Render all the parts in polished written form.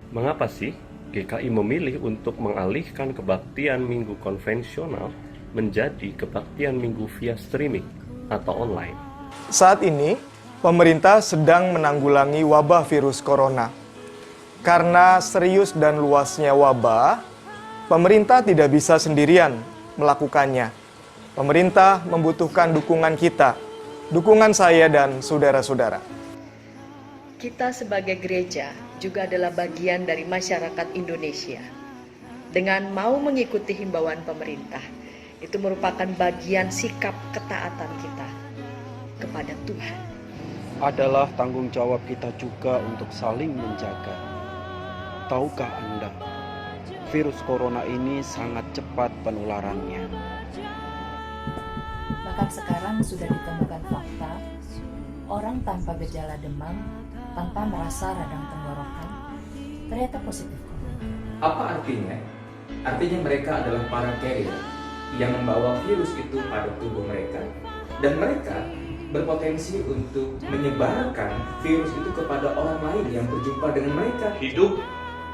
Mengapa sih GKI memilih untuk mengalihkan kebaktian minggu konvensional menjadi kebaktian minggu via streaming atau online? Saat ini, pemerintah sedang menanggulangi wabah virus corona. Karena serius dan luasnya wabah, pemerintah tidak bisa sendirian melakukannya. Pemerintah membutuhkan dukungan kita, dukungan saya dan saudara-saudara. Kita sebagai gereja juga adalah bagian dari masyarakat Indonesia. Dengan mau mengikuti himbauan pemerintah, itu merupakan bagian sikap ketaatan kita kepada Tuhan. Adalah tanggung jawab kita juga untuk saling menjaga. Tahukah Anda, virus corona ini sangat cepat penularannya. Bahkan sekarang sudah ditemukan fakta, orang tanpa gejala demam, tanpa merasa radang tenggorokan, ternyata positif corona. Apa artinya? Artinya mereka adalah para carrier yang membawa virus itu pada tubuh mereka, dan mereka berpotensi untuk menyebarkan virus itu kepada orang lain yang berjumpa dengan mereka. Hidup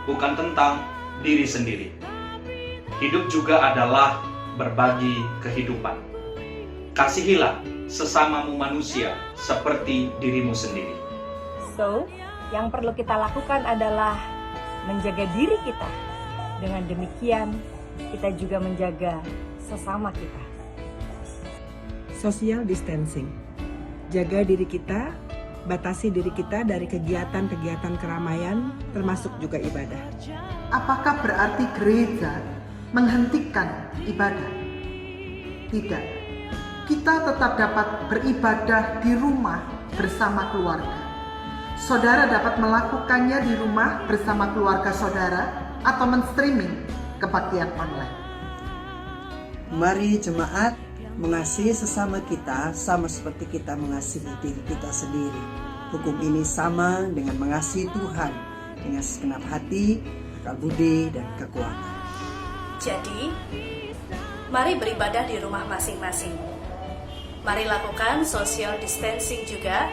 bukan tentang diri sendiri. Hidup juga adalah berbagi kehidupan. Kasihilah sesamamu manusia seperti dirimu sendiri. So, yang perlu kita lakukan adalah menjaga diri kita. Dengan demikian, kita juga menjaga sesama kita. Social distancing. Jaga diri kita, batasi diri kita dari kegiatan-kegiatan keramaian, termasuk juga ibadah. Apakah berarti gereja menghentikan ibadah? Tidak. Kita tetap dapat beribadah di rumah bersama keluarga. Saudara dapat melakukannya di rumah bersama keluarga saudara atau men-streaming kebaktian online. Mari jemaat mengasihi sesama kita sama seperti kita mengasihi diri kita sendiri. Hukum ini sama dengan mengasihi Tuhan dengan segenap hati, akal budi, dan kekuatan. Jadi, mari beribadah di rumah masing-masing. Mari lakukan social distancing juga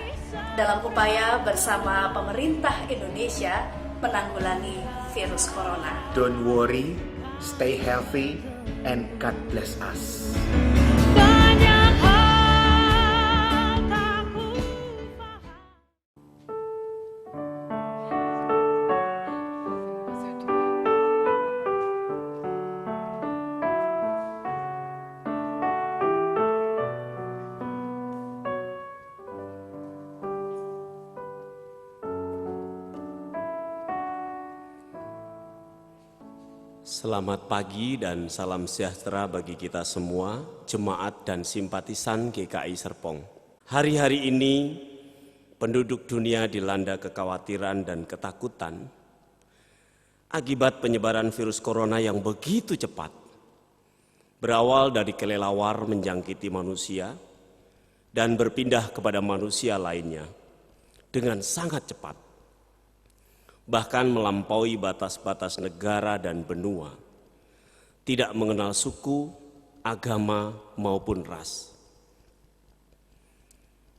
dalam upaya bersama pemerintah Indonesia menanggulangi virus corona. Don't worry, stay healthy, and God bless us. Selamat pagi dan salam sejahtera bagi kita semua, jemaat dan simpatisan GKI Serpong. Hari-hari ini, penduduk dunia dilanda kekhawatiran dan ketakutan akibat penyebaran virus corona yang begitu cepat. Berawal dari kelelawar menjangkiti manusia dan berpindah kepada manusia lainnya dengan sangat cepat. Bahkan melampaui batas-batas negara dan benua, tidak mengenal suku, agama, maupun ras.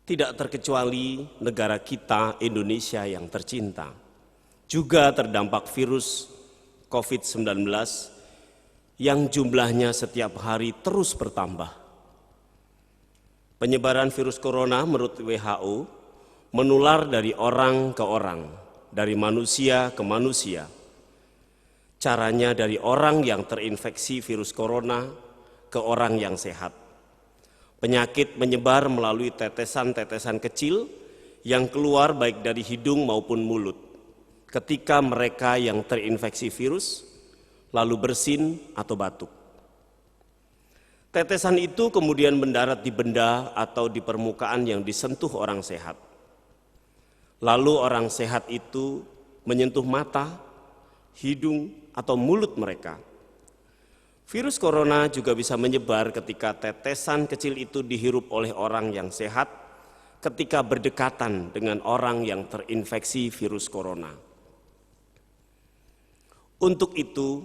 Tidak terkecuali negara kita, Indonesia yang tercinta, juga terdampak virus COVID-19 yang jumlahnya setiap hari terus bertambah. Penyebaran virus corona menurut WHO menular dari orang ke orang, dari manusia ke manusia. Caranya dari orang yang terinfeksi virus corona ke orang yang sehat. Penyakit menyebar melalui tetesan-tetesan kecil yang keluar baik dari hidung maupun mulut ketika mereka yang terinfeksi virus lalu bersin atau batuk. Tetesan itu kemudian mendarat di benda atau di permukaan yang disentuh orang sehat. Lalu orang sehat itu menyentuh mata, hidung, atau mulut mereka. Virus corona juga bisa menyebar ketika tetesan kecil itu dihirup oleh orang yang sehat ketika berdekatan dengan orang yang terinfeksi virus corona. Untuk itu,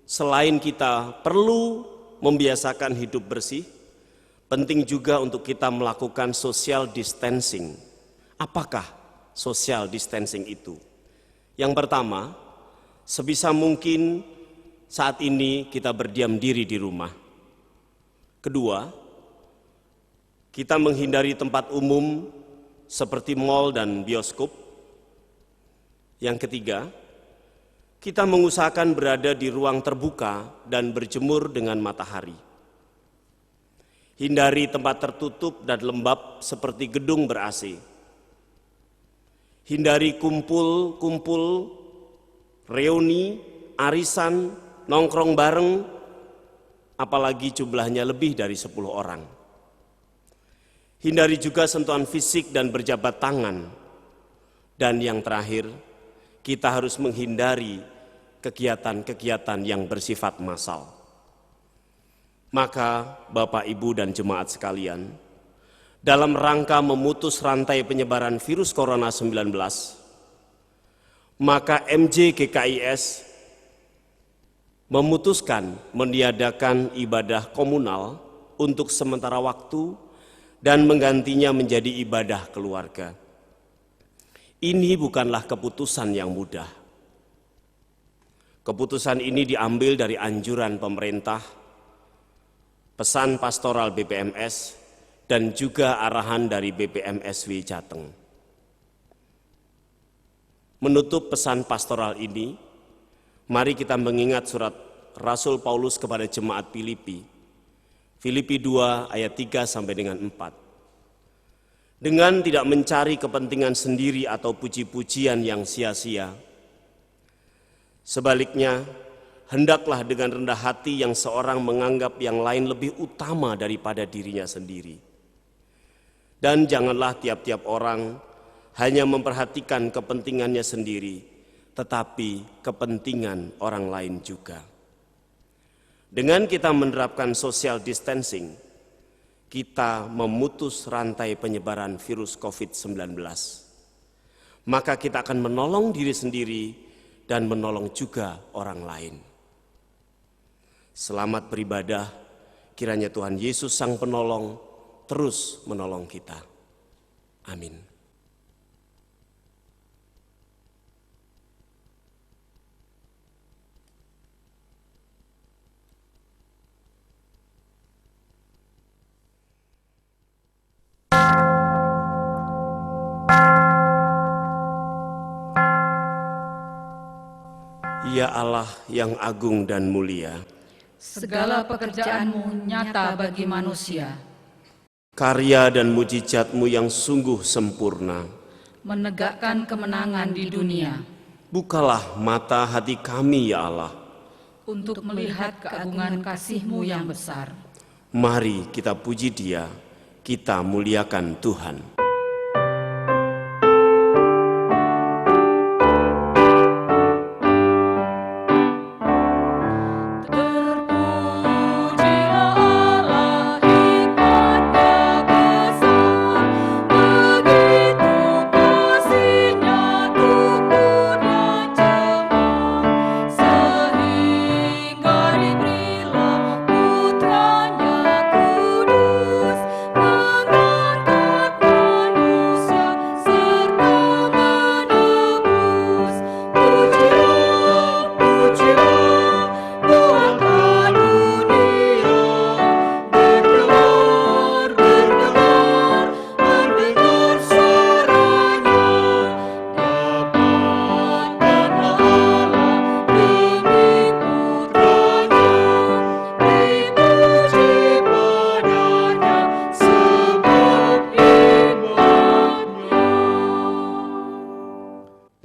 selain kita perlu membiasakan hidup bersih, penting juga untuk kita melakukan social distancing. Apakah social distancing itu? Yang pertama, sebisa mungkin saat ini kita berdiam diri di rumah. Kedua, kita menghindari tempat umum seperti mal dan bioskop. Yang ketiga, kita mengusahakan berada di ruang terbuka dan berjemur dengan matahari. Hindari tempat tertutup dan lembab seperti gedung ber-AC. Hindari kumpul-kumpul, reuni, arisan, nongkrong bareng, apalagi jumlahnya lebih dari 10 orang. Hindari juga sentuhan fisik dan berjabat tangan. Dan yang terakhir, kita harus menghindari kegiatan-kegiatan yang bersifat massal. Maka Bapak, Ibu, dan jemaat sekalian, dalam rangka memutus rantai penyebaran virus corona 19, maka MJGKIS memutuskan meniadakan ibadah komunal untuk sementara waktu dan menggantinya menjadi ibadah keluarga. Ini bukanlah keputusan yang mudah. Keputusan ini diambil dari anjuran pemerintah, pesan pastoral BPMS, dan juga arahan dari BPMSW Jateng. Menutup pesan pastoral ini, mari kita mengingat surat Rasul Paulus kepada jemaat Filipi, Filipi 2 ayat 3 sampai dengan 4. Dengan tidak mencari kepentingan sendiri atau puji-pujian yang sia-sia, sebaliknya, hendaklah dengan rendah hati yang seorang menganggap yang lain lebih utama daripada dirinya sendiri. Dan janganlah tiap-tiap orang hanya memperhatikan kepentingannya sendiri, tetapi kepentingan orang lain juga. Dengan kita menerapkan social distancing, kita memutus rantai penyebaran virus COVID-19. Maka kita akan menolong diri sendiri dan menolong juga orang lain. Selamat beribadah, kiranya Tuhan Yesus Sang Penolong terus menolong kita. Amin. Ya Allah yang agung dan mulia, segala pekerjaan-Mu nyata bagi manusia, karya dan mujizat-Mu yang sungguh sempurna, menegakkan kemenangan di dunia. Bukalah mata hati kami ya Allah, untuk melihat keagungan kasih-Mu yang besar. Mari kita puji Dia, kita muliakan Tuhan.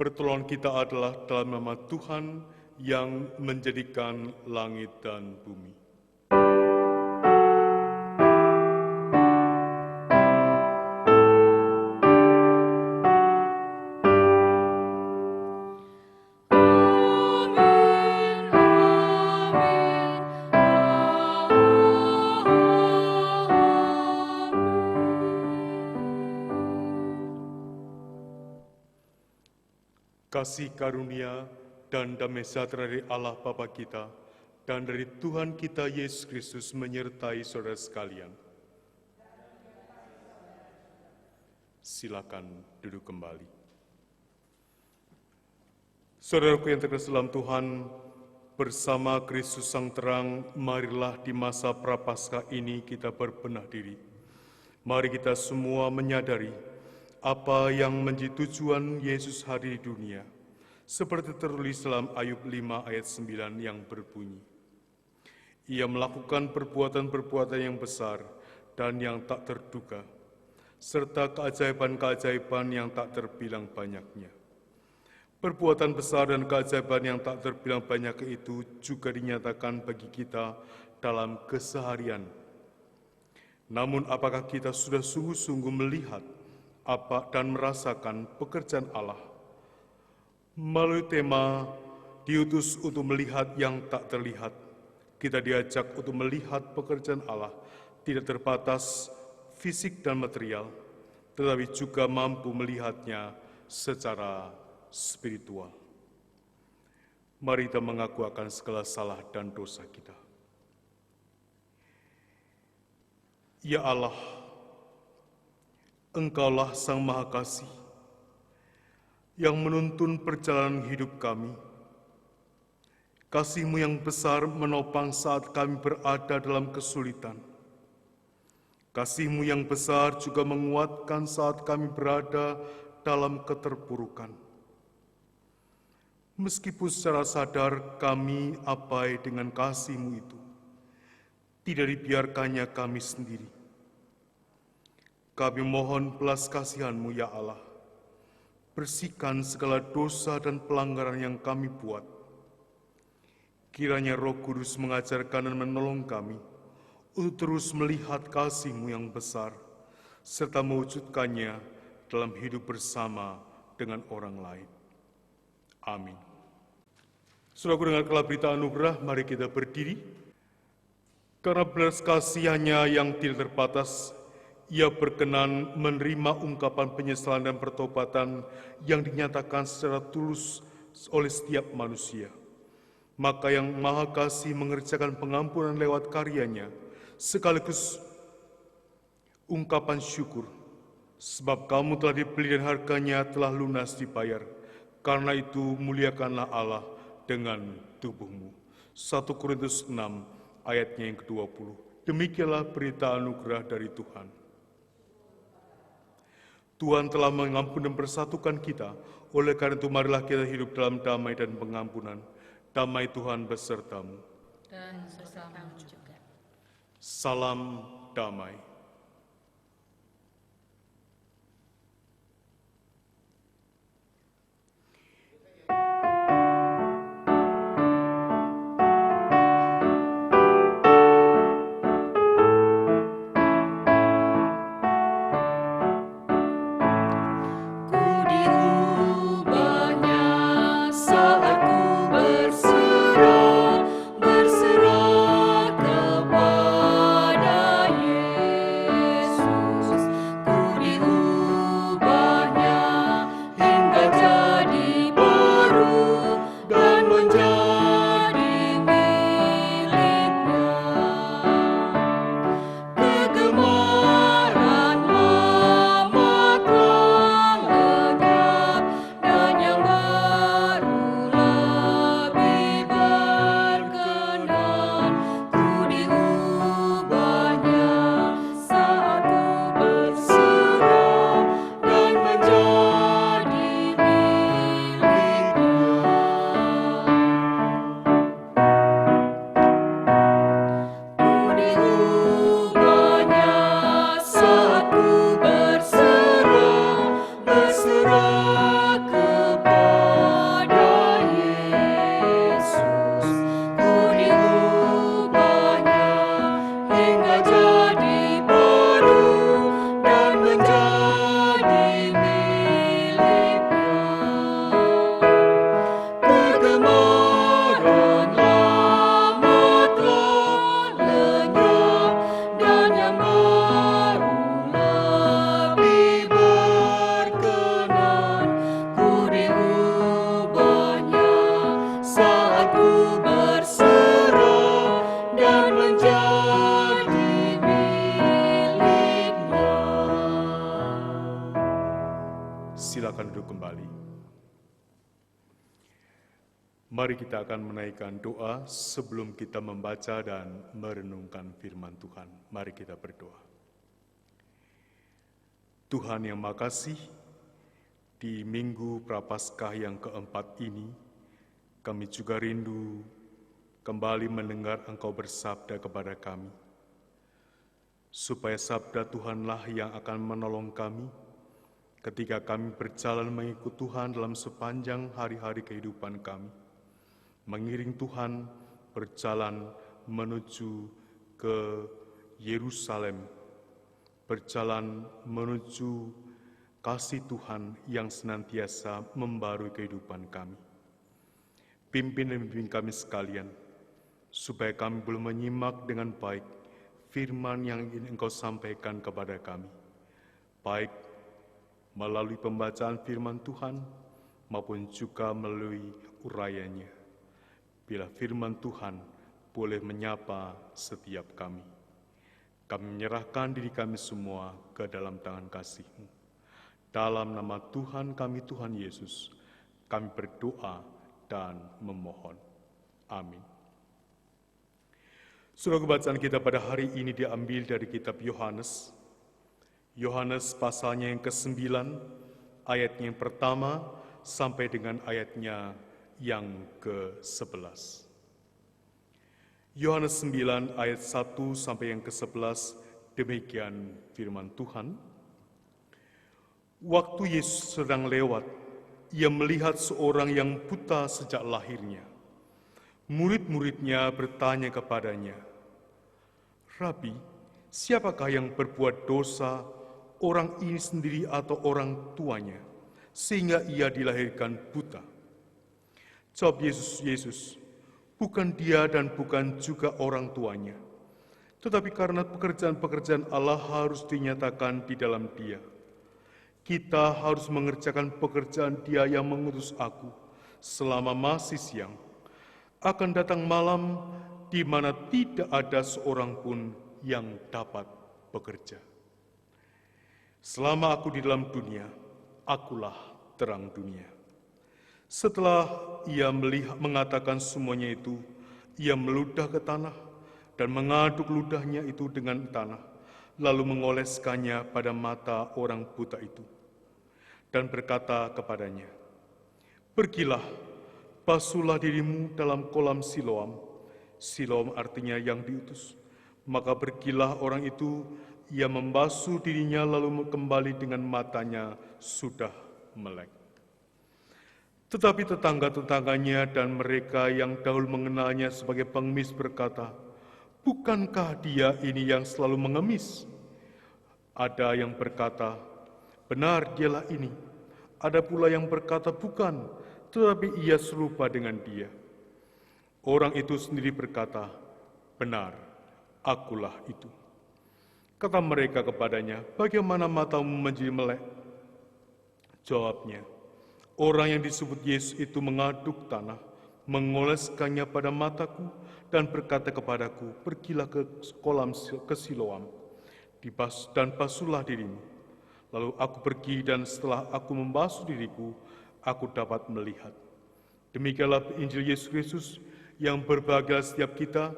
Pertolongan kita adalah dalam nama Tuhan yang menjadikan langit dan bumi. Kasih karunia dan damai sejahtera dari Allah Bapa kita dan dari Tuhan kita Yesus Kristus menyertai saudara sekalian. Silakan duduk kembali. Saudaraku yang terkasih dalam Tuhan, bersama Kristus Sang Terang, marilah di masa Prapaskah ini kita berbenah diri. Mari kita semua menyadari apa yang menjadi tujuan Yesus hadir di dunia. Seperti tertulis dalam Ayub 5 ayat 9 yang berbunyi, Ia melakukan perbuatan-perbuatan yang besar dan yang tak terduga, serta keajaiban-keajaiban yang tak terbilang banyaknya. Perbuatan besar dan keajaiban yang tak terbilang banyak itu juga dinyatakan bagi kita dalam keseharian. Namun apakah kita sudah sungguh-sungguh melihat apa dan merasakan pekerjaan Allah? Melalui tema diutus untuk melihat yang tak terlihat, kita diajak untuk melihat pekerjaan Allah tidak terbatas fisik dan material, tetapi juga mampu melihatnya secara spiritual. Mari kita mengaku akan segala salah dan dosa kita. Ya Allah, Engkaulah Sang Maha Kasih yang menuntun perjalanan hidup kami. Kasih-Mu yang besar menopang saat kami berada dalam kesulitan. Kasih-Mu yang besar juga menguatkan saat kami berada dalam keterpurukan. Meskipun secara sadar kami abai dengan kasih-Mu itu, tidak dibiarkannya kami sendiri. Kami mohon belas kasihan-Mu ya Allah, bersihkan segala dosa dan pelanggaran yang kami buat. Kiranya Roh Kudus mengajarkan dan menolong kami untuk terus melihat kasih-Mu yang besar, serta mewujudkannya dalam hidup bersama dengan orang lain. Amin. Saudaraku, dengarkanlah berita anugerah, mari kita berdiri. Karena belas kasihannya yang tidak terbatas, Ia berkenan menerima ungkapan penyesalan dan pertobatan yang dinyatakan secara tulus oleh setiap manusia. Maka yang Maha Kasih mengerjakan pengampunan lewat karyanya, sekaligus ungkapan syukur, sebab kamu telah dibeli dan harganya telah lunas dibayar. Karena itu muliakanlah Allah dengan tubuhmu. 1 Korintus 6 ayatnya yang ke-20. Demikianlah berita anugerah dari Tuhan. Tuhan telah mengampuni dan bersatukan kita, oleh karena itu marilah kita hidup dalam damai dan pengampunan. Damai Tuhan besertamu. Dan bersamamu juga. Salam damai. Silakan duduk kembali. Mari kita akan menaikkan doa sebelum kita membaca dan merenungkan firman Tuhan. Mari kita berdoa. Tuhan yang makasih, di Minggu Prapaskah yang keempat ini, kami juga rindu kembali mendengar Engkau bersabda kepada kami, supaya sabda Tuhanlah yang akan menolong kami ketika kami berjalan mengikut Tuhan dalam sepanjang hari-hari kehidupan kami. Mengiring Tuhan berjalan menuju ke Yerusalem, berjalan menuju kasih Tuhan yang senantiasa membarui kehidupan kami. Pimpin dan bimbing kami sekalian, supaya kami boleh menyimak dengan baik firman yang ingin Engkau sampaikan kepada kami, baik melalui pembacaan firman Tuhan maupun juga melalui urayanya. Bila firman Tuhan boleh menyapa setiap kami. Kami menyerahkan diri kami semua ke dalam tangan kasih-Mu. Dalam nama Tuhan kami, Tuhan Yesus, kami berdoa dan memohon. Amin. Surah bacaan kita pada hari ini diambil dari kitab Yohanes. Yohanes pasalnya yang ke-9, ayatnya yang pertama sampai dengan ayatnya yang ke-11. Yohanes 9 ayat 1 sampai yang ke-11, demikian firman Tuhan. Waktu Yesus sedang lewat, ia melihat seorang yang buta sejak lahirnya. Murid-muridnya bertanya kepadanya, "Rabi, siapakah yang berbuat dosa, orang ini sendiri atau orang tuanya, sehingga ia dilahirkan buta?" Jawab Yesus, "Bukan dia dan bukan juga orang tuanya, tetapi karena pekerjaan-pekerjaan Allah harus dinyatakan di dalam dia. Kita harus mengerjakan pekerjaan Dia yang mengutus aku selama masih siang. Akan datang malam di mana tidak ada seorang pun yang dapat bekerja. Selama aku di dalam dunia, akulah terang dunia." Setelah ia mengatakan semuanya itu, ia meludah ke tanah dan mengaduk ludahnya itu dengan tanah, lalu mengoleskannya pada mata orang buta itu, dan berkata kepadanya, "Pergilah, basuhlah dirimu dalam kolam Siloam." Siloam artinya yang diutus. Maka pergilah orang itu, ia membasuh dirinya lalu kembali dengan matanya sudah melek. Tetapi tetangga-tetangganya dan mereka yang dahulu mengenalnya sebagai pengemis berkata, "Bukankah dia ini yang selalu mengemis?" Ada yang berkata, "Benar, dialah ini." Ada pula yang berkata, "Bukan, tetapi ia serupa dengan dia." Orang itu sendiri berkata, "Benar, akulah itu." Kata mereka kepadanya, "Bagaimana matamu menjadi melek?" Jawabnya, "Orang yang disebut Yesus itu mengaduk tanah, mengoleskannya pada mataku, dan berkata kepadaku, 'Pergilah ke kolam ke Siloam, dan basuhlah dirimu.' Lalu aku pergi, dan setelah aku membasuh diriku, aku dapat melihat." Demikianlah Injil Yesus Kristus, yang berbahagia setiap kita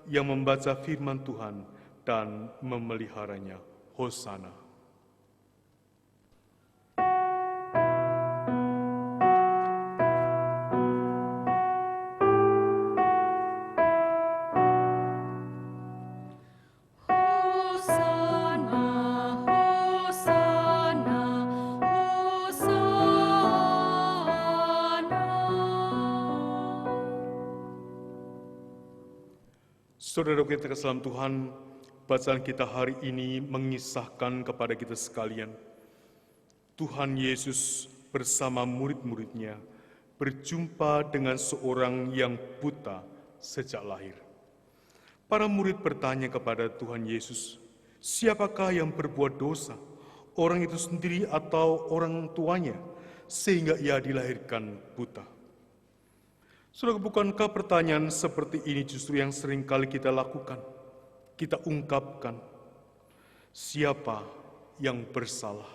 yang membaca firman Tuhan dan memeliharanya. Hosana. Saudara kita kesalam Tuhan, bacaan kita hari ini mengisahkan kepada kita sekalian, Tuhan Yesus bersama murid-muridnya berjumpa dengan seorang yang buta sejak lahir. Para murid bertanya kepada Tuhan Yesus, "Siapakah yang berbuat dosa, orang itu sendiri atau orang tuanya, sehingga ia dilahirkan buta?" Saudara, bukankah pertanyaan seperti ini justru yang sering kali kita lakukan, kita ungkapkan? Siapa yang bersalah?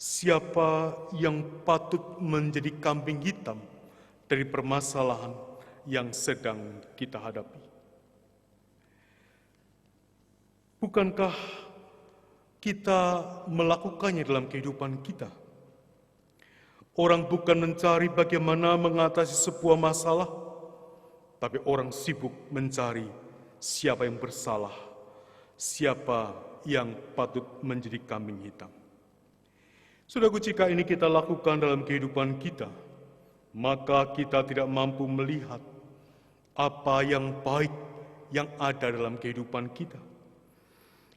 Siapa yang patut menjadi kambing hitam dari permasalahan yang sedang kita hadapi. Bukankah kita melakukannya dalam kehidupan kita? Orang bukan mencari bagaimana mengatasi sebuah masalah, tapi orang sibuk mencari siapa yang bersalah, siapa yang patut menjadi kambing hitam. Saudaraku, jika ini kita lakukan dalam kehidupan kita, maka kita tidak mampu melihat apa yang baik yang ada dalam kehidupan kita.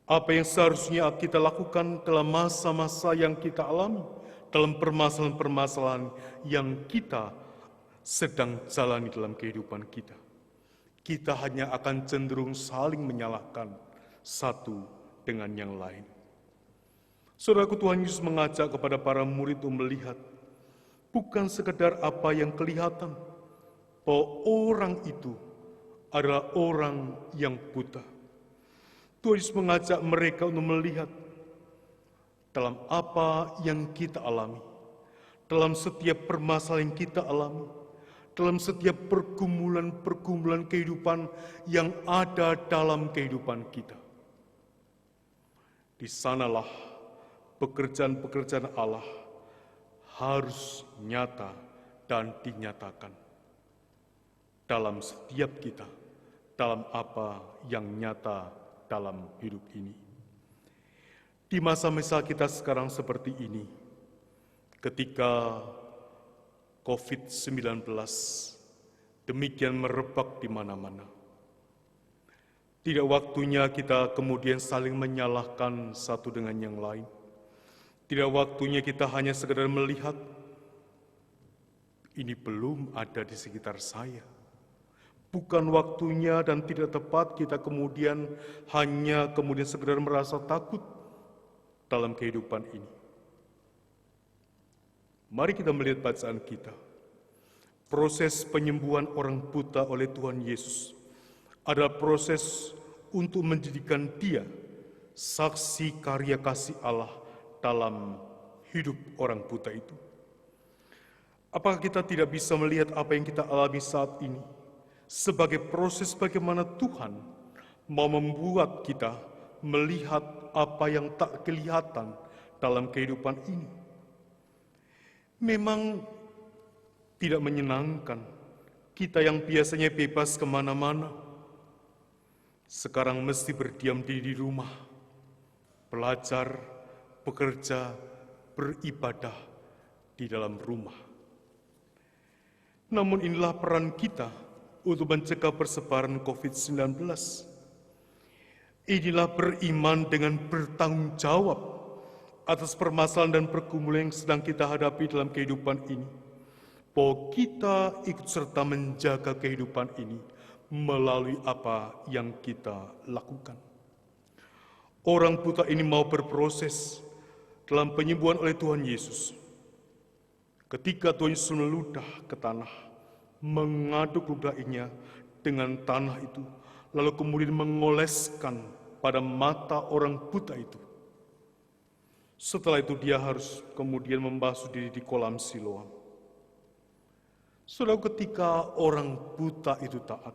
Apa yang seharusnya kita lakukan dalam masa-masa yang kita alami, dalam permasalahan-permasalahan yang kita sedang jalani dalam kehidupan kita. Kita hanya akan cenderung saling menyalahkan satu dengan yang lain. Saudaraku, Tuhan Yesus mengajak kepada para murid untuk melihat bukan sekedar apa yang kelihatan, bahwa orang itu adalah orang yang buta. Tuhan Yesus mengajak mereka untuk melihat dalam apa yang kita alami, dalam setiap permasalahan yang kita alami, dalam setiap pergumulan-pergumulan kehidupan yang ada dalam kehidupan kita. Di sanalah pekerjaan-pekerjaan Allah harus nyata dan dinyatakan dalam setiap kita, dalam apa yang nyata dalam hidup ini. Di masa-masa kita sekarang seperti ini, ketika COVID-19 demikian merebak di mana-mana, tidak waktunya kita kemudian saling menyalahkan satu dengan yang lain. Tidak waktunya kita hanya sekedar melihat, ini belum ada di sekitar saya. Bukan waktunya dan tidak tepat kita kemudian hanya sekedar merasa takut dalam kehidupan ini. Mari kita melihat bacaan kita. Proses penyembuhan orang buta oleh Tuhan Yesus adalah proses untuk menjadikan dia saksi karya kasih Allah dalam hidup orang buta itu. Apakah kita tidak bisa melihat apa yang kita alami saat ini sebagai proses bagaimana Tuhan mau membuat kita melihat apa yang tak kelihatan dalam kehidupan ini? Memang tidak menyenangkan kita yang biasanya bebas kemana-mana, sekarang mesti berdiam diri di rumah, belajar, bekerja, beribadah di dalam rumah. Namun inilah peran kita untuk mencegah persebaran COVID-19. Inilah beriman dengan bertanggung jawab atas permasalahan dan pergumulan yang sedang kita hadapi dalam kehidupan ini. Bahwa kita ikut serta menjaga kehidupan ini melalui apa yang kita lakukan. Orang buta ini mau berproses dalam penyembuhan oleh Tuhan Yesus. Ketika Tuhan Yesus meludah ke tanah, mengaduk ludahnya dengan tanah itu, lalu kemudian mengoleskan pada mata orang buta itu. Setelah itu dia harus kemudian membasuh diri di kolam Siloam. Saudara, ketika orang buta itu taat,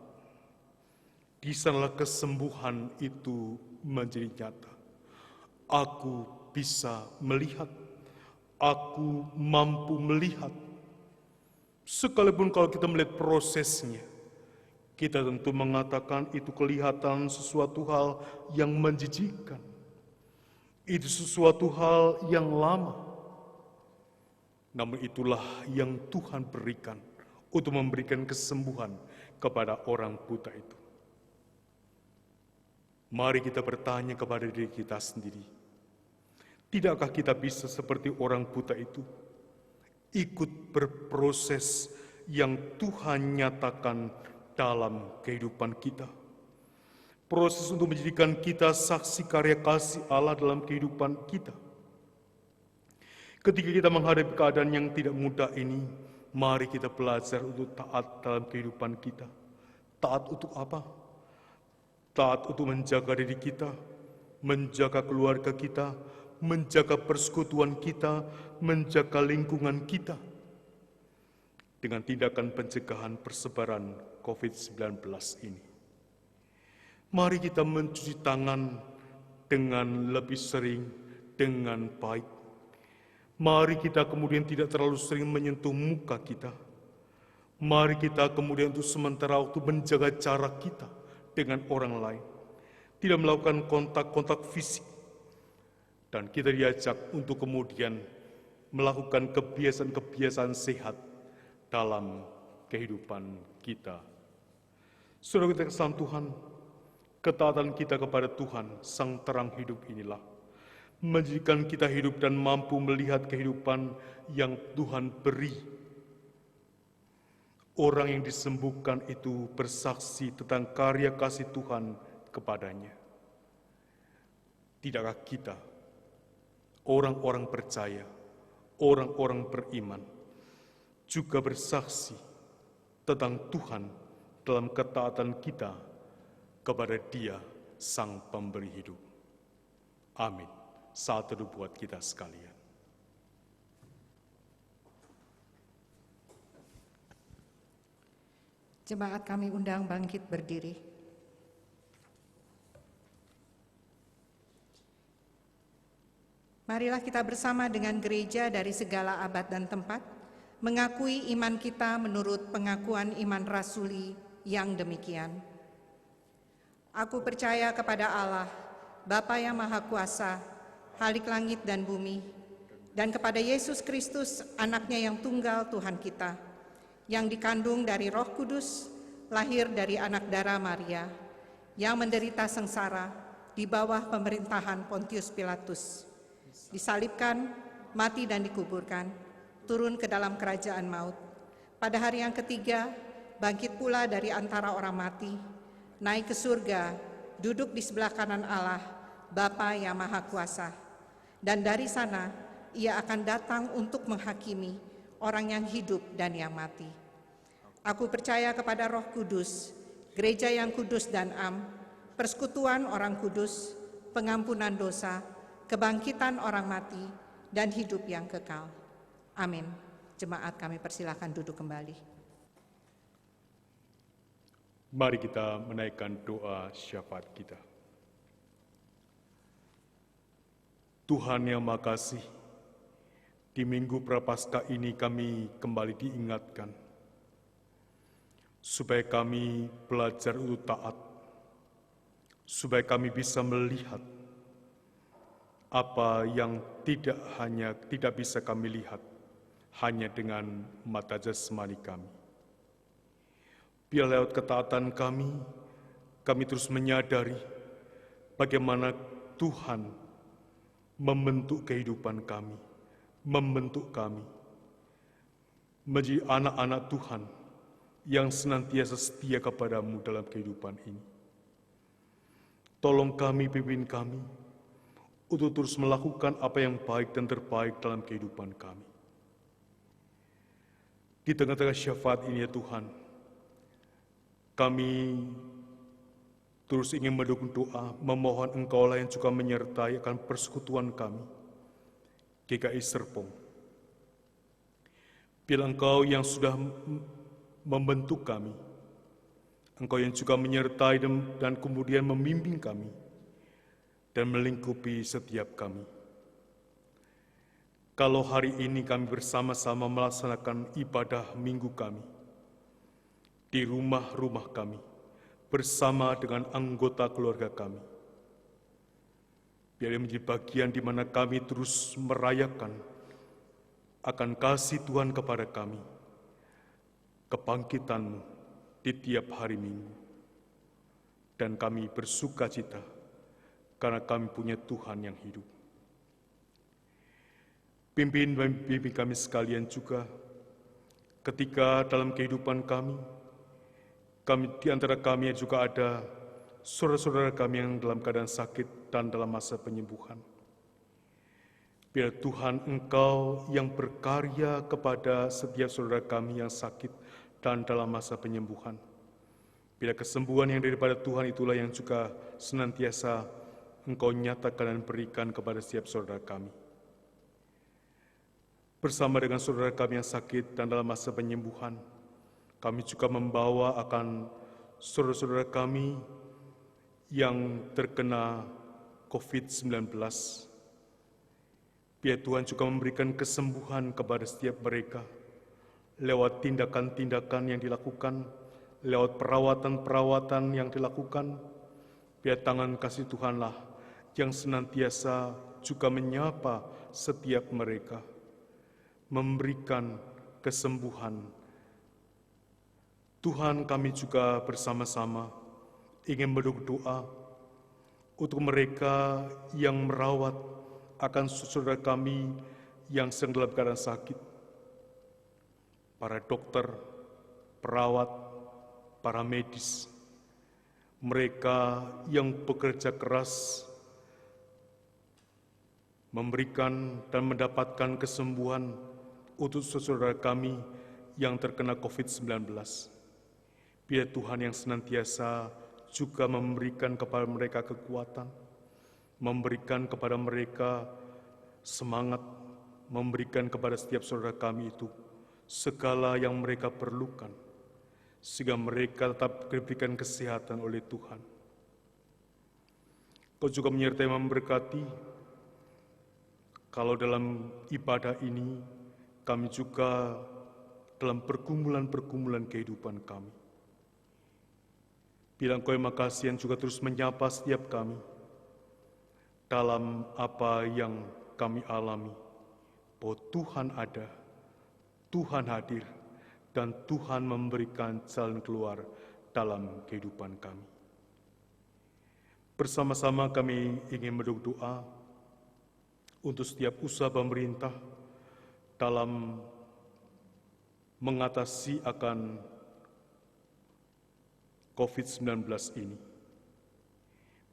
di sanalah kesembuhan itu menjadi nyata. Aku bisa melihat, aku mampu melihat. Sekalipun kalau kita melihat prosesnya, kita tentu mengatakan itu kelihatan sesuatu hal yang menjijikkan. Itu sesuatu hal yang lama. Namun itulah yang Tuhan berikan untuk memberikan kesembuhan kepada orang buta itu. Mari kita bertanya kepada diri kita sendiri. Tidakkah kita bisa seperti orang buta itu? Ikut berproses yang Tuhan nyatakan dalam kehidupan kita. Proses untuk menjadikan kita saksi karya kasih Allah dalam kehidupan kita. Ketika kita menghadapi keadaan yang tidak mudah ini, mari kita belajar untuk taat dalam kehidupan kita. Taat untuk apa? Taat untuk menjaga diri kita, menjaga keluarga kita, menjaga persekutuan kita, menjaga lingkungan kita. dengan tindakan pencegahan persebaran COVID-19 ini. Mari kita mencuci tangan dengan lebih sering, dengan baik. Mari kita kemudian tidak terlalu sering menyentuh muka kita. Mari kita kemudian untuk sementara waktu menjaga jarak kita dengan orang lain. Tidak melakukan kontak-kontak fisik. Dan kita diajak untuk kemudian melakukan kebiasaan-kebiasaan sehat dalam kehidupan kita. Saudara kita kesalahan Tuhan, ketaatan kita kepada Tuhan, Sang Terang Hidup inilah menjadikan kita hidup dan mampu melihat kehidupan yang Tuhan beri. Orang yang disembuhkan itu bersaksi tentang karya kasih Tuhan kepadanya. Tidakkah kita, orang-orang percaya, orang-orang beriman, juga bersaksi tentang Tuhan dalam ketaatan kita kepada Dia, Sang Pemberi Hidup. Amin. Saat teduh buat kita sekalian. Jemaat kami undang bangkit berdiri. Marilah kita bersama dengan gereja dari segala abad dan tempat, mengakui iman kita menurut pengakuan iman rasuli yang demikian. Aku percaya kepada Allah, Bapa yang Maha Kuasa, Khalik langit dan bumi, dan kepada Yesus Kristus, anaknya yang tunggal Tuhan kita, yang dikandung dari Roh Kudus, lahir dari anak darah Maria, yang menderita sengsara di bawah pemerintahan Pontius Pilatus, disalibkan, mati dan dikuburkan, turun ke dalam kerajaan maut. Pada hari yang ketiga, bangkit pula dari antara orang mati, naik ke surga, duduk di sebelah kanan Allah, Bapa yang Maha Kuasa. Dan dari sana, Ia akan datang untuk menghakimi orang yang hidup dan yang mati. Aku percaya kepada Roh Kudus, gereja yang kudus dan am, persekutuan orang kudus, pengampunan dosa, kebangkitan orang mati, dan hidup yang kekal. Amin. Jemaat kami persilakan duduk kembali. Mari kita menaikkan doa syafaat kita. Tuhan yang Maha Kasih, di Minggu Prapaskah ini kami kembali diingatkan, supaya kami belajar untuk taat, supaya kami bisa melihat apa yang tidak bisa kami lihat hanya dengan mata jasmani kami. Biar lewat ketaatan kami terus menyadari bagaimana Tuhan membentuk kehidupan kami, membentuk kami menjadi anak-anak Tuhan yang senantiasa setia kepadamu dalam kehidupan ini. Tolong kami, pimpin kami, untuk terus melakukan apa yang baik dan terbaik dalam kehidupan kami. Di tengah-tengah syafaat ini ya Tuhan, kami terus ingin mendukung doa, memohon Engkau-lah yang juga menyertai akan persekutuan kami, GKI Serpong. Bila Engkau yang sudah membentuk kami, Engkau yang juga menyertai dan kemudian membimbing kami, dan melingkupi setiap kami. Kalau hari ini kami bersama-sama melaksanakan ibadah minggu kami, di rumah-rumah kami, bersama dengan anggota keluarga kami. Biar menjadi bagian di mana kami terus merayakan akan kasih Tuhan kepada kami, kebangkitan-Mu di tiap hari Minggu. Dan kami bersuka cita karena kami punya Tuhan yang hidup. Pimpin kami sekalian juga ketika dalam kehidupan kami di antara kami juga ada saudara-saudara kami yang dalam keadaan sakit dan dalam masa penyembuhan. Biar Tuhan Engkau yang berkarya kepada setiap saudara kami yang sakit dan dalam masa penyembuhan. Bila kesembuhan yang daripada Tuhan itulah yang juga senantiasa Engkau nyatakan dan berikan kepada setiap saudara kami. bersama dengan saudara kami yang sakit dan dalam masa penyembuhan. Kami juga membawa akan saudara-saudara kami yang terkena COVID-19. Biar Tuhan juga memberikan kesembuhan kepada setiap mereka lewat tindakan-tindakan yang dilakukan, lewat perawatan-perawatan yang dilakukan. Biar tangan kasih Tuhanlah yang senantiasa juga menyapa setiap mereka, memberikan kesembuhan. Tuhan, kami juga bersama-sama ingin berdoa untuk mereka yang merawat akan saudara kami yang sedang dalam keadaan sakit. Para dokter, perawat, para medis, mereka yang bekerja keras memberikan dan mendapatkan kesembuhan untuk saudara kami yang terkena COVID-19. Biar Tuhan yang senantiasa juga memberikan kepada mereka kekuatan, memberikan kepada mereka semangat, memberikan kepada setiap saudara kami itu segala yang mereka perlukan, sehingga mereka tetap diberikan kesehatan oleh Tuhan. Kau juga menyertai memberkati, kalau dalam ibadah ini kami juga dalam pergumulan-pergumulan kehidupan kami. Bilang Kau yang makasih yang juga terus menyapa setiap kami dalam apa yang kami alami, bahwa Tuhan ada, Tuhan hadir, dan Tuhan memberikan jalan keluar dalam kehidupan kami. Bersama-sama kami ingin berdoa untuk setiap usaha pemerintah dalam mengatasi akan COVID-19 ini.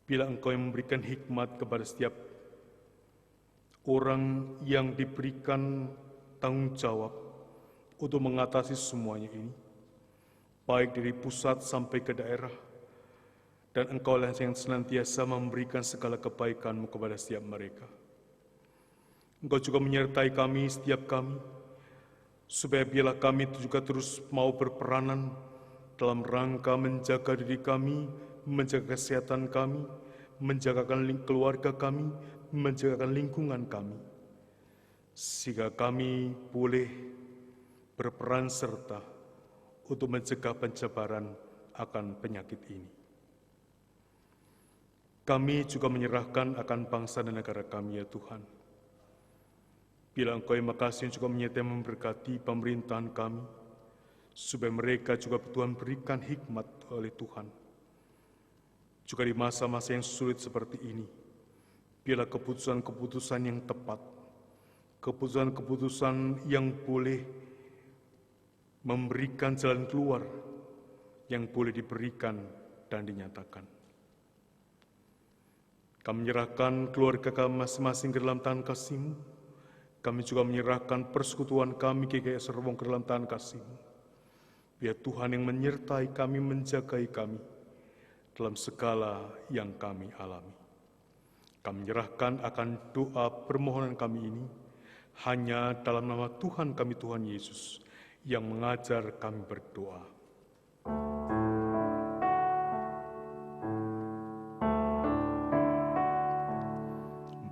Bila Engkau yang memberikan hikmat kepada setiap orang yang diberikan tanggung jawab untuk mengatasi semuanya ini, baik dari pusat sampai ke daerah, dan Engkaulah yang senantiasa memberikan segala kebaikan-Mu kepada setiap mereka. Engkau juga menyertai kami, setiap kami, supaya biarlah kami juga terus mau berperanan dalam rangka menjaga diri kami, menjaga kesehatan kami, menjaga keluarga kami, menjaga lingkungan kami, sehingga kami boleh berperan serta untuk mencegah penyebaran akan penyakit ini. Kami juga menyerahkan akan bangsa dan negara kami, ya Tuhan. Bila Engkau yang makasih juga menyertai memberkati pemerintahan kami, supaya mereka juga Tuhan berikan hikmat oleh Tuhan. Juga di masa-masa yang sulit seperti ini, biarlah keputusan-keputusan yang tepat, keputusan-keputusan yang boleh memberikan jalan keluar, yang boleh diberikan dan dinyatakan. Kami menyerahkan keluarga kami masing-masing ke dalam tangan kasih-Mu. Kami juga menyerahkan persekutuan kami GKI Serpong ke dalam tangan kasih-Mu. Biar Tuhan yang menyertai kami, menjagai kami dalam segala yang kami alami. Kami menyerahkan akan doa permohonan kami ini hanya dalam nama Tuhan kami, Tuhan Yesus, yang mengajar kami berdoa.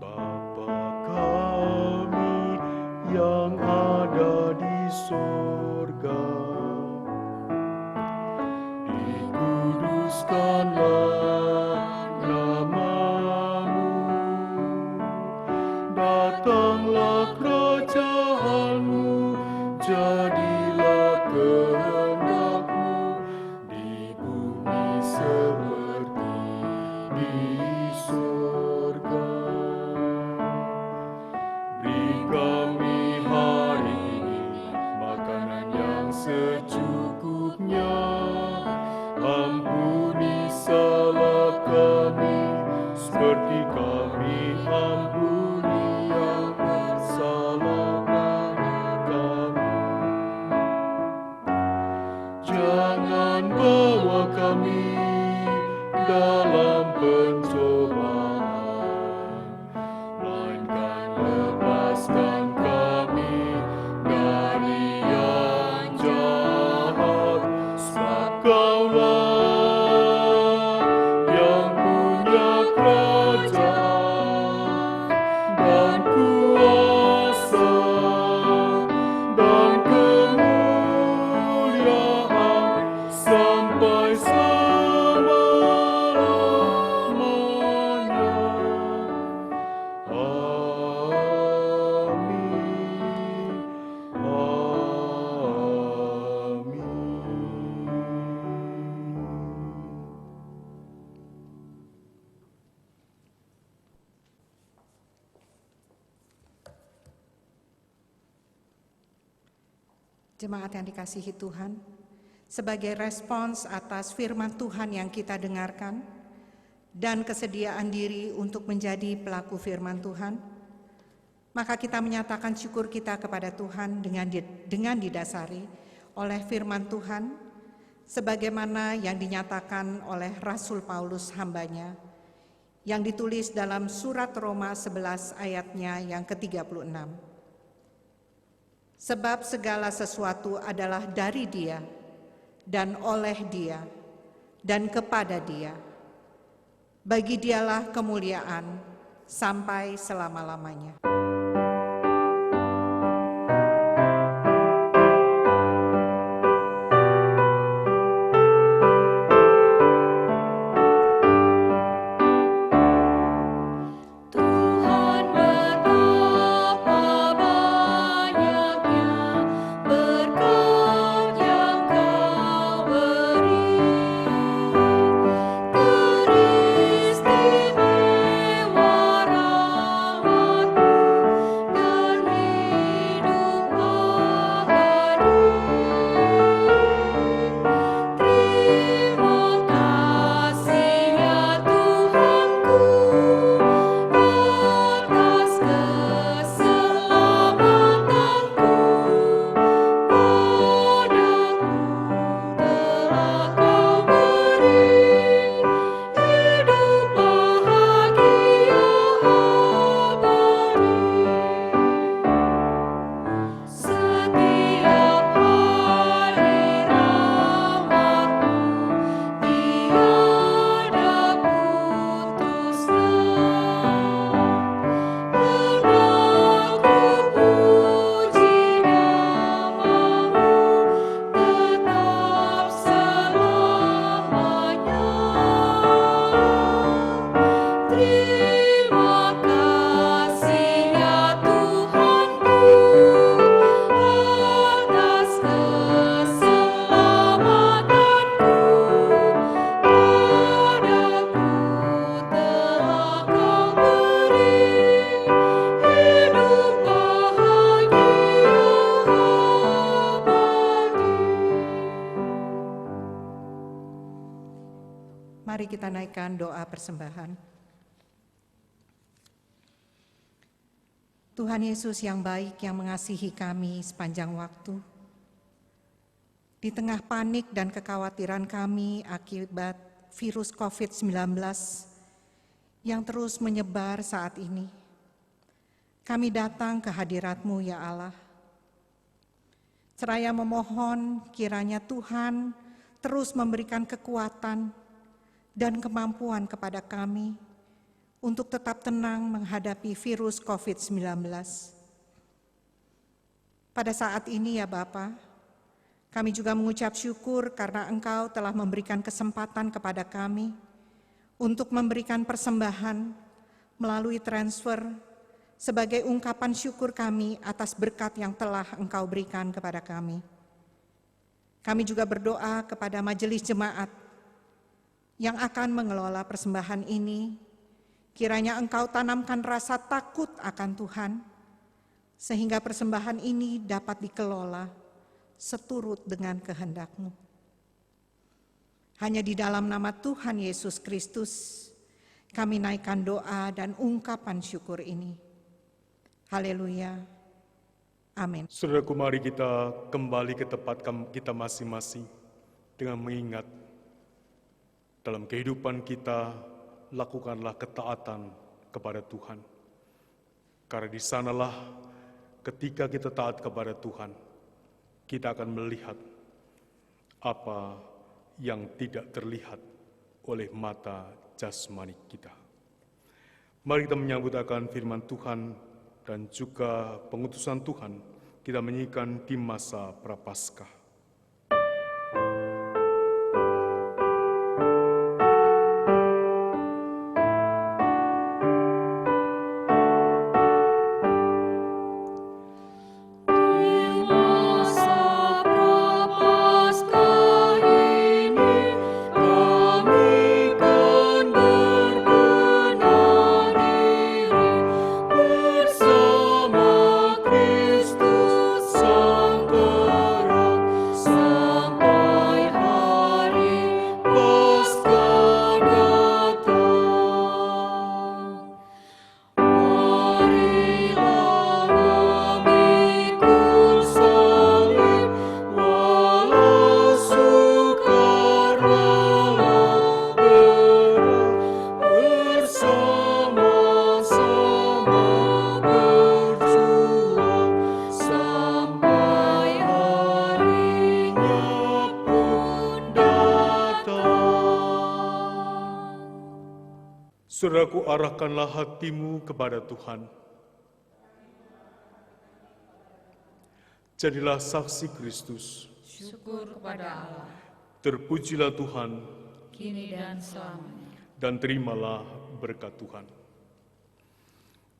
Bapa kami yang ada di surga, dikuduskanlah nama-Mu, datanglah kerajaan-Mu, jadilah kehendak-Mu di bumi seperti di surga. Beri kami hari ini makanan yang secukupnya, ampuni salah kami seperti kami ampuni yang bersalah pada kami. Jangan bawa kami dalam pencobaan, melainkan lepaskan kami Jemaat yang dikasihi Tuhan, sebagai respons atas firman Tuhan yang kita dengarkan dan kesediaan diri untuk menjadi pelaku firman Tuhan, maka kita menyatakan syukur kita kepada Tuhan dengan didasari oleh firman Tuhan sebagaimana yang dinyatakan oleh Rasul Paulus hambanya yang ditulis dalam surat Roma 11 ayatnya yang ke-36. Sebab segala sesuatu adalah dari Dia dan oleh Dia dan kepada Dia. Bagi Dialah kemuliaan sampai selama-lamanya. Mari kita naikkan doa persembahan. Tuhan Yesus yang baik, yang mengasihi kami sepanjang waktu, di tengah panik dan kekhawatiran kami akibat virus COVID-19 yang terus menyebar saat ini, kami datang ke hadirat-Mu ya Allah. Seraya memohon kiranya Tuhan terus memberikan kekuatan dan kemampuan kepada kami untuk tetap tenang menghadapi virus COVID-19. Pada saat ini ya Bapa, kami juga mengucap syukur karena Engkau telah memberikan kesempatan kepada kami untuk memberikan persembahan melalui transfer sebagai ungkapan syukur kami atas berkat yang telah Engkau berikan kepada kami. Kami juga berdoa kepada majelis jemaat yang akan mengelola persembahan ini, kiranya Engkau tanamkan rasa takut akan Tuhan, sehingga persembahan ini dapat dikelola seturut dengan kehendak-Mu. Hanya di dalam nama Tuhan Yesus Kristus, kami naikkan doa dan ungkapan syukur ini. Haleluya. Amin. Saudaraku, mari kita kembali ke tempat kita masing-masing dengan mengingat dalam kehidupan kita, lakukanlah ketaatan kepada Tuhan. Karena di sanalah ketika kita taat kepada Tuhan, kita akan melihat apa yang tidak terlihat oleh mata jasmani kita. Mari kita menyambut akan firman Tuhan dan juga pengutusan Tuhan kita menyanyikan di masa Prapaskah. Bersama Kristus Sang Terang. Saudaraku, arahkanlah hatimu kepada Tuhan. Jadilah saksi Kristus. Syukur kepada Allah. Terpujilah Tuhan. Kini dan selamanya. Dan terimalah berkat Tuhan.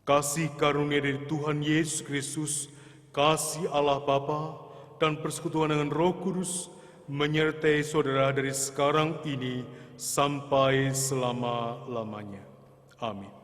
Kasih karunia dari Tuhan Yesus Kristus, kasih Allah Bapa, dan persekutuan dengan Roh Kudus menyertai saudara dari sekarang ini sampai selama-lamanya. Amin.